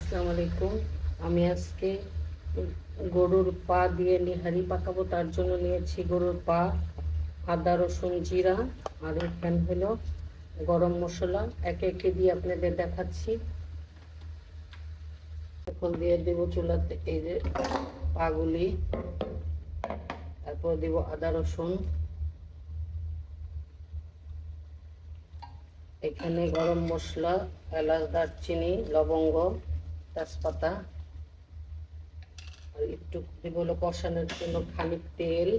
আসসালামু আলাইকুম। আমি আজকে গরুর পা দিয়ে নিহারি পাকাবো। তার জন্য নিয়েছি গরুর পা, আদা রসুন জিরা, আর এখানে হলো গরম মশলা। একে একে দিয়ে আপনাদের দেখাচ্ছি। এখন দিয়ে দেবো চুলাতে এই যে পাগুলি, তারপর দেব আদা রসুন, এখানে গরম মশলা, এলাচ, দারচিনি, লবঙ্গ, তেজপাতা, আর একটু দেব হলো কষানোর জন্য খানিক তেল।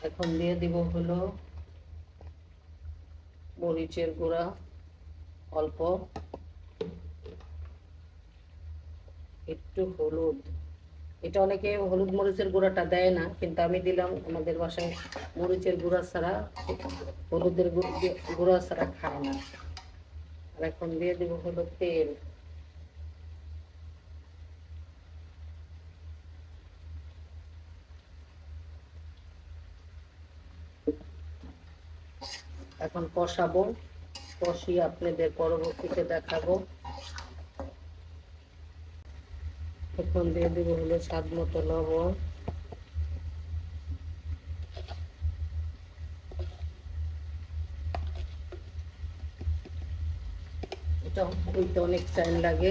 এখন দিয়ে দিব হলো মরিচের গুঁড়া অল্প, একটু হলুদ। এটা অনেকে হলুদ মরিচের গুঁড়াটা দেয় না, কিন্তু আমি দিলাম। আমাদের বাসায় মরিচের গুঁড়া ছাড়া, হলুদের গুঁড়া ছাড়া খায় না। আর এখন দিয়ে দিব হলো তেল। এখন কষাবো, কষিয়ে আপনাদের পরবর্তীতে দেখাবো। এখন দিয়ে দিব হলো স্বাদ মতো লবণ। এটা হইতে অনেক টাইম লাগে,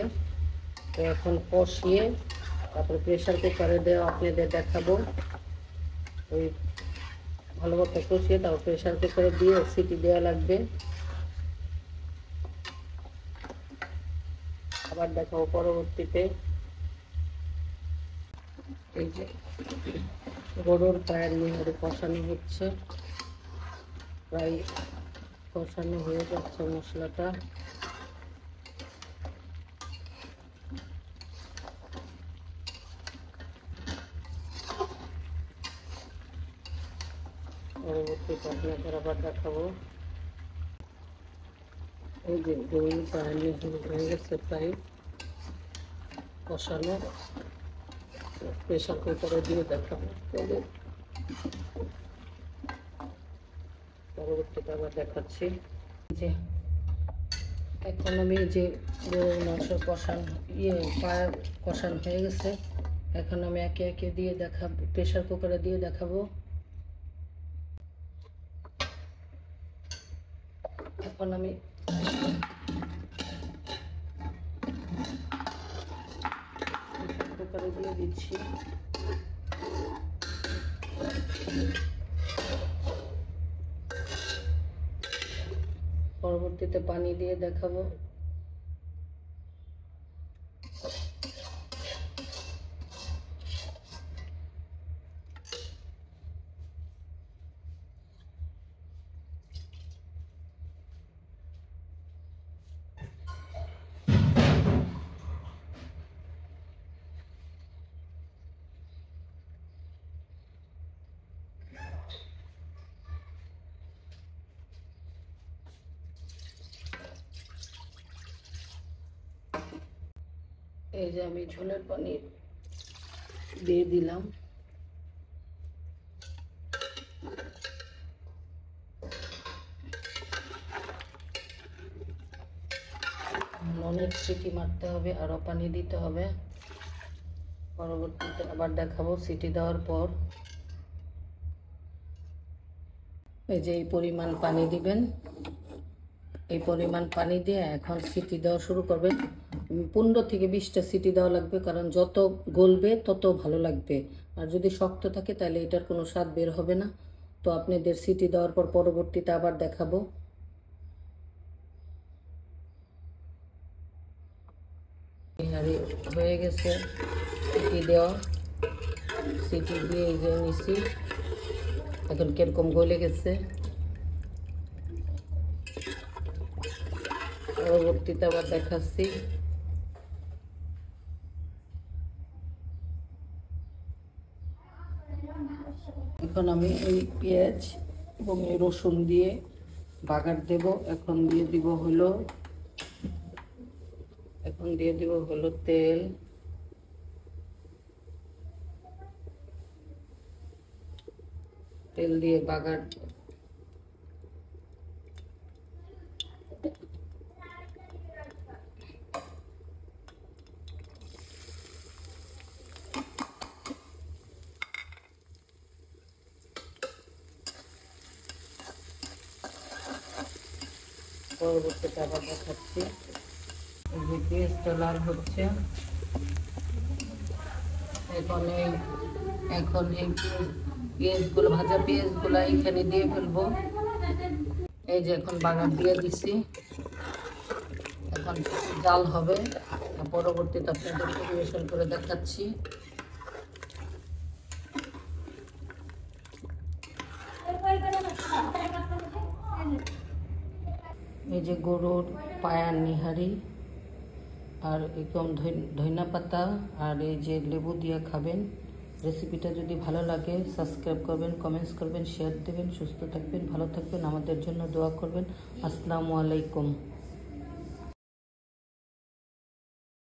তো এখন কষিয়ে তারপরে প্রেশার কুকারে দেওয়া আপনাদের দেখাবো। ওই ভালো মতো কষিয়ে তারপর প্রেশার কুকারে দিয়ে সিটি দেওয়া লাগবে। আবার দেখাবো পরবর্তীতে। এই যে গরুর পায়ের নিহারি কষানো হচ্ছে, প্রায় কষানো হয়ে যাচ্ছে মশলাটা। পরবর্তীতে আপনাদের আবার দেখাবো। এই যে গরুর পায়ের নিহারি হয়ে গেছে প্রায় কষানো, প্রেশার কুকারে দিয়ে দেখাবো। পরবর্তীতে আবার দেখাচ্ছি। যে এখন আমি যে গরুর মাংস পায়ের কষানো হয়ে গেছে, এখন আমি একে একে দিয়ে দেখাবো, প্রেশার কুকারে দিয়ে দেখাবো। এখন আমি কুকারে দিয়ে দিচ্ছি। পরবর্তীতে পানি দিয়ে দেখাবো। এই যে আমি ঝোলের পানি দিয়ে দিলাম। অনেক সিটি মারতে হবে, আরও পানি দিতে হবে। পরবর্তীতে আবার দেখাবো সিটি দেওয়ার পর। এই যে এই পরিমাণ পানি দিবেন, এই পরিমাণ পানি দিয়ে এখন সিটি দেওয়া শুরু করবেন। 15 থেকে 20টা সিটি দেওয়া লাগবে, কারণ যত গলবে তত ভালো লাগবে। আর যদি শক্ত থাকে তাহলে এটার কোনো স্বাদ বের হবে না। তো আপনাদের সিটি দেওয়ার পর পরবর্তীতে আবার দেখাবো। নিহারি হয়ে গেছে সিটি দেওয়া, সিটি দিয়ে এই যে নিছি, এখন কিরকম গলে গেছে। পরবর্তীতে আবার দেখাচ্ছি। এখন আমি এই পেঁয়াজ এবং এই রসুন দিয়ে বাগার দেব। এখন দিয়ে দিব হলো তেল, তেল দিয়ে বাগার পরবর্তীতে আবার দেখাচ্ছি। এই যে পেঁয়াজটা লাল হচ্ছে, এখন এই পেঁয়াজগুলো, ভাজা পেঁয়াজগুলো এখানে দিয়ে ফেলবো। এই যে এখন বাগার দিয়ে দিছি, এখন জাল হবে, পরবর্তীতে আপনাদের পরিবেশন করে দেখাচ্ছি। এই যে গরুর পায়ার নিহারি আর একদম ধনিয়া পাতা আর এই যে লেবু দিয়ে খাবেন। রেসিপিটা যদি ভালো লাগে সাবস্ক্রাইব করবেন, কমেন্টস করবেন, শেয়ার দেবেন। সুস্থ থাকবেন, ভালো থাকবেন, আমাদের জন্য দোয়া করবেন। আসসালামু আলাইকুম।